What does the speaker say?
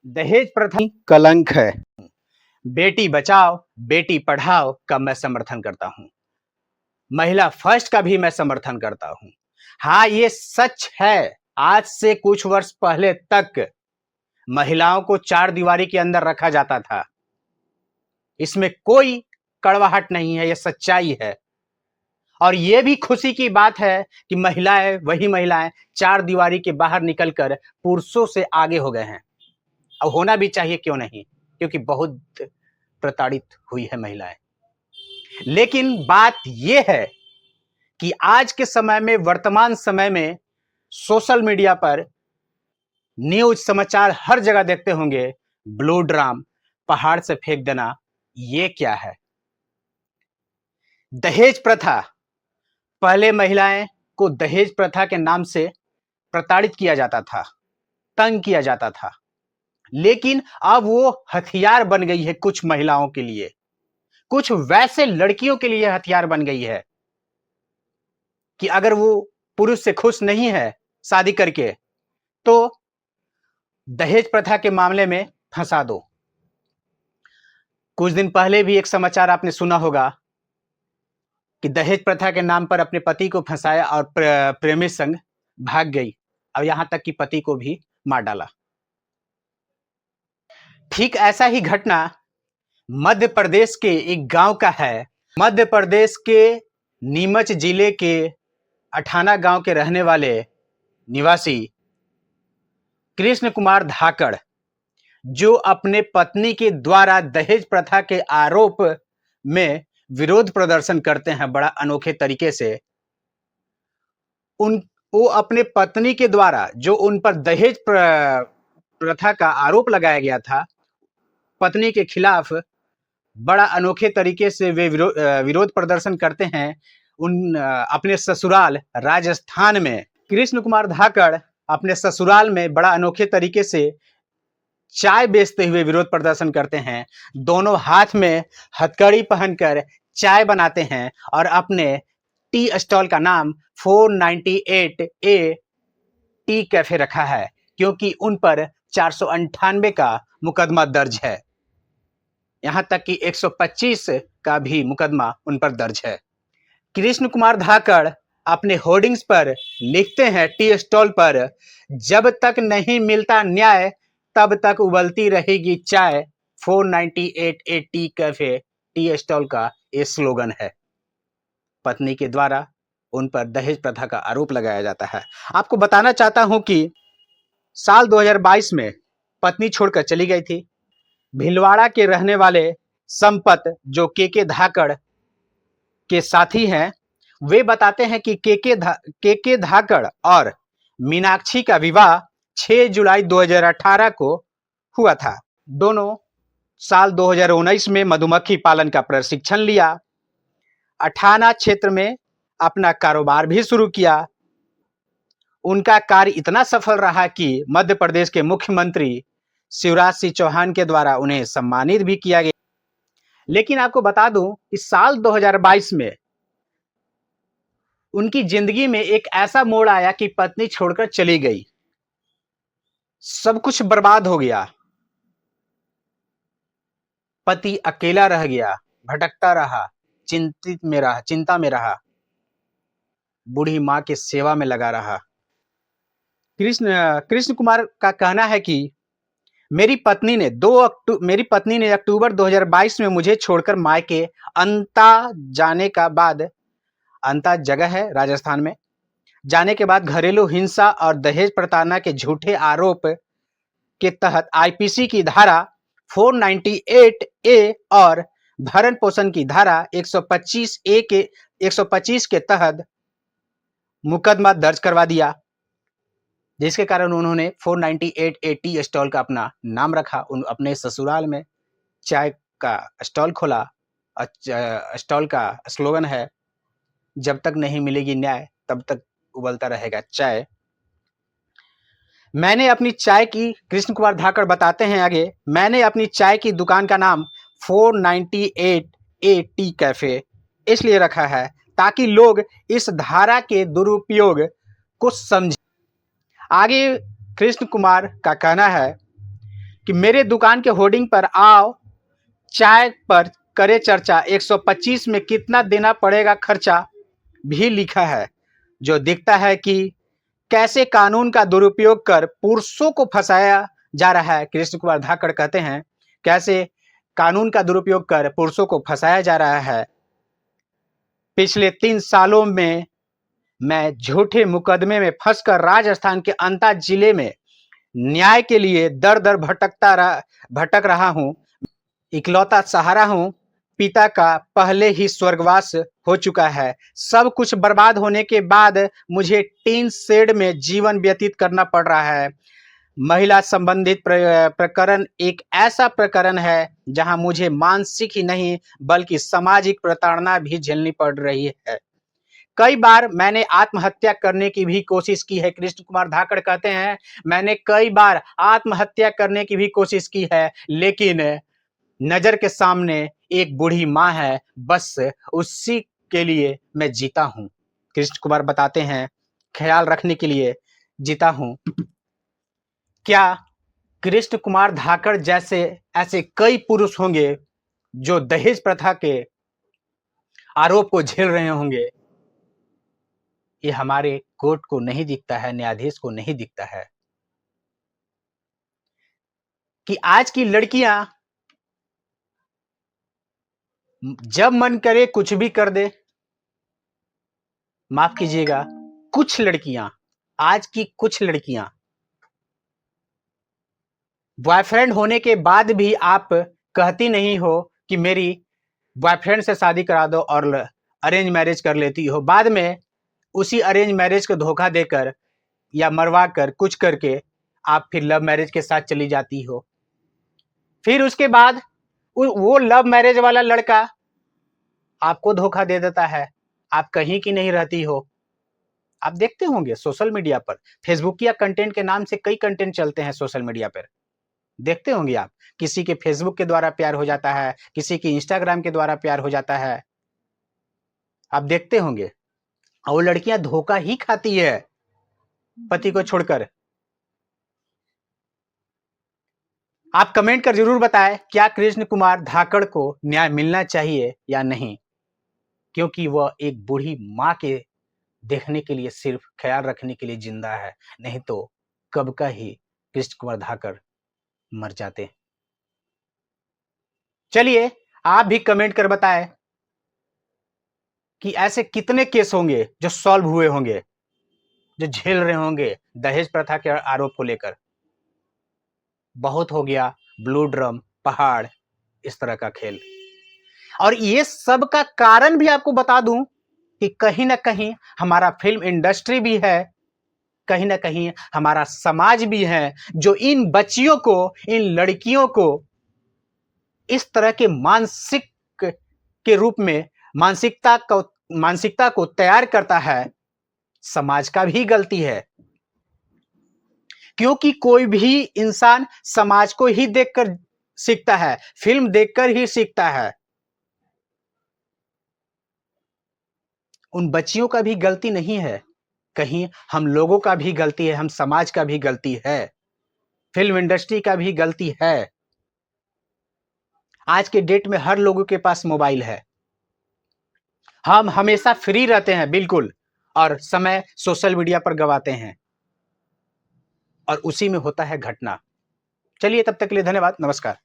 दहेज प्रथा कलंक है। बेटी बचाओ बेटी पढ़ाओ का मैं समर्थन करता हूं। महिला फर्स्ट का भी मैं समर्थन करता हूं। हाँ, ये सच है, आज से कुछ वर्ष पहले तक महिलाओं को चार दीवारी के अंदर रखा जाता था। इसमें कोई कड़वाहट नहीं है, यह सच्चाई है। और यह भी खुशी की बात है कि वही महिलाएं चार दीवारी के बाहर निकलकर पुरुषों से आगे हो गए हैं। अब होना भी चाहिए, क्यों नहीं, क्योंकि बहुत प्रताड़ित हुई है महिलाएं। लेकिन बात यह है कि आज के समय में, वर्तमान समय में सोशल मीडिया पर न्यूज समाचार हर जगह देखते होंगे, ब्लू ड्राम, पहाड़ से फेंक देना, ये क्या है? दहेज प्रथा। पहले महिलाएं को दहेज प्रथा के नाम से प्रताड़ित किया जाता था, तंग किया जाता था। लेकिन अब वो हथियार बन गई है कुछ महिलाओं के लिए, कुछ वैसे लड़कियों के लिए हथियार बन गई है कि अगर वो पुरुष से खुश नहीं है शादी करके, तो दहेज प्रथा के मामले में फंसा दो। कुछ दिन पहले भी एक समाचार आपने सुना होगा कि दहेज प्रथा के नाम पर अपने पति को फंसाया और प्रेमी संग भाग गई, और यहां तक कि पति को भी मार डाला। ठीक ऐसा ही घटना मध्य प्रदेश के एक गांव का है। मध्य प्रदेश के नीमच जिले के अठाना गांव के रहने वाले निवासी कृष्ण कुमार धाकड़, जो अपने पत्नी के द्वारा दहेज प्रथा के आरोप में विरोध प्रदर्शन करते हैं बड़ा अनोखे तरीके से। वो अपने पत्नी के द्वारा जो उन पर दहेज प्रथा का आरोप लगाया गया था, पत्नी के खिलाफ बड़ा अनोखे तरीके से वे विरोध प्रदर्शन करते हैं अपने ससुराल राजस्थान में। कृष्ण कुमार धाकड़ अपने ससुराल में बड़ा अनोखे तरीके से चाय बेचते हुए विरोध प्रदर्शन करते हैं। दोनों हाथ में हथकड़ी पहनकर चाय बनाते हैं और अपने टी स्टॉल का नाम 498A टी कैफे रखा है, क्योंकि उन पर 498 का मुकदमा दर्ज है। यहां तक कि 125 का भी मुकदमा उन पर दर्ज है। कृष्ण कुमार धाकड़ अपने होर्डिंग्स पर लिखते हैं टी स्टॉल पर, जब तक नहीं मिलता न्याय तब तक उबलती रहेगी चाय, 498A tea cafe tea stall का ये स्लोगन है। पत्नी के द्वारा उन पर दहेज प्रथा का आरोप लगाया जाता है। आपको बताना चाहता हूं कि साल 2022 में पत्नी छोड़कर चली गई थी। भिलवाड़ा के रहने वाले संपत, जो के धाकड़ के साथी हैं, वे बताते हैं कि के धाकड़ और मीनाक्षी का विवाह 6 जुलाई 2018 को हुआ था। दोनों साल 2019 में मधुमक्खी पालन का प्रशिक्षण लिया, अठाना क्षेत्र में अपना कारोबार भी शुरू किया। उनका कार्य इतना सफल रहा कि मध्य प्रदेश के मुख्यमंत्री शिवराज सिंह चौहान के द्वारा उन्हें सम्मानित भी किया गया। लेकिन आपको बता दूं कि साल 2022 में उनकी जिंदगी में एक ऐसा मोड़ आया कि पत्नी छोड़कर चली गई, सब कुछ बर्बाद हो गया। पति अकेला रह गया, भटकता रहा, चिंता में रहा, बूढ़ी मां के सेवा में लगा रहा। कृष्ण कुमार का कहना है कि मेरी पत्नी ने अक्टूबर 2022 में मुझे छोड़कर मायके अंता जाने का बाद, अंता जगह है राजस्थान में, जाने के बाद घरेलू हिंसा और दहेज प्रताड़ना के झूठे आरोप के तहत आईपीसी की धारा 498A और भरण पोषण की धारा 125 के तहत मुकदमा दर्ज करवा दिया, जिसके कारण उन्होंने 498A टी स्टॉल का अपना नाम रखा। अपने ससुराल में चाय का स्टॉल खोला। स्टॉल का स्लोगन है, जब तक नहीं मिलेगी न्याय तब तक उबलता रहेगा चाय। मैंने अपनी चाय की, कृष्ण कुमार धाकड़ बताते हैं आगे, मैंने अपनी चाय की दुकान का नाम 498A टी कैफे इसलिए रखा है ताकि लोग इस धारा के दुरुपयोग को समझें। आगे कृष्ण कुमार का कहना है कि मेरे दुकान के होर्डिंग पर आओ चाय पर करे चर्चा, 125 में कितना देना पड़ेगा खर्चा भी लिखा है, जो दिखता है कि कैसे कानून का दुरुपयोग कर पुरुषों को फंसाया जा रहा है। कृष्ण कुमार धाकड़ कहते हैं कैसे कानून का दुरुपयोग कर पुरुषों को फंसाया जा रहा है। पिछले 3 सालों में मैं झूठे मुकदमे में फंसकर राजस्थान के अंता जिले में न्याय के लिए दर दर भटक रहा हूं। इकलौता सहारा हूं, पिता का पहले ही स्वर्गवास हो चुका है। सब कुछ बर्बाद होने के बाद मुझे टीन शेड में जीवन व्यतीत करना पड़ रहा है। महिला संबंधित प्रकरण एक ऐसा प्रकरण है जहां मुझे मानसिक ही नहीं बल्कि सामाजिक प्रताड़ना भी झेलनी पड़ रही है। कई बार मैंने आत्महत्या करने की भी कोशिश की है। कृष्ण कुमार धाकड़ कहते हैं मैंने कई बार आत्महत्या करने की भी कोशिश की है, लेकिन नजर के सामने एक बूढ़ी माँ है, बस उसी के लिए मैं जीता हूं। कृष्ण कुमार बताते हैं ख्याल रखने के लिए जीता हूं। क्या कृष्ण कुमार धाकड़ जैसे ऐसे कई पुरुष होंगे जो दहेज प्रथा के आरोप को झेल रहे होंगे? ये हमारे कोर्ट को नहीं दिखता है, न्यायाधीश को नहीं दिखता है कि आज की लड़कियां जब मन करे कुछ भी कर दे। माफ कीजिएगा, कुछ लड़कियां, आज की कुछ लड़कियां बॉयफ्रेंड होने के बाद भी आप कहती नहीं हो कि मेरी बॉयफ्रेंड से शादी करा दो और अरेंज मैरिज कर लेती हो। बाद में उसी अरेंज मैरिज को धोखा देकर या मरवा कर कुछ करके आप फिर लव मैरिज के साथ चली जाती हो। फिर उसके बाद वो लव मैरिज वाला लड़का आपको धोखा दे देता है, आप कहीं की नहीं रहती हो। आप देखते होंगे सोशल मीडिया पर, फेसबुक या कंटेंट के नाम से कई कंटेंट चलते हैं सोशल मीडिया पर, देखते होंगे आप। किसी के फेसबुक के द्वारा प्यार हो जाता है, किसी की इंस्टाग्राम के द्वारा प्यार हो जाता है, आप देखते होंगे। और वो लड़कियां धोखा ही खाती है पति को छोड़कर। आप कमेंट कर जरूर बताएं क्या कृष्ण कुमार धाकड़ को न्याय मिलना चाहिए या नहीं, क्योंकि वह एक बूढ़ी मां के देखने के लिए, सिर्फ ख्याल रखने के लिए जिंदा है, नहीं तो कब का ही कृष्ण कुमार धाकड़ मर जाते। चलिए आप भी कमेंट कर बताएं कि ऐसे कितने केस होंगे जो सॉल्व हुए होंगे, जो झेल रहे होंगे दहेज प्रथा के आरोप को लेकर। बहुत हो गया ब्लू ड्रम, पहाड़, इस तरह का खेल। और ये सब का कारण भी आपको बता दूं कि कहीं ना कहीं हमारा फिल्म इंडस्ट्री भी है, कहीं ना कहीं हमारा समाज भी है, जो इन बच्चियों को, इन लड़कियों को इस तरह के मानसिक के रूप में मानसिकता को तैयार करता है। समाज का भी गलती है, क्योंकि कोई भी इंसान समाज को ही देखकर सीखता है, फिल्म देखकर ही सीखता है। उन बच्चियों का भी गलती नहीं है, कहीं हम लोगों का भी गलती है, हम समाज का भी गलती है, फिल्म इंडस्ट्री का भी गलती है। आज के डेट में हर लोगों के पास मोबाइल है, हम हमेशा फ्री रहते हैं बिल्कुल, और समय सोशल मीडिया पर गवाते हैं और उसी में होता है घटना। चलिए तब तक के लिए धन्यवाद, नमस्कार।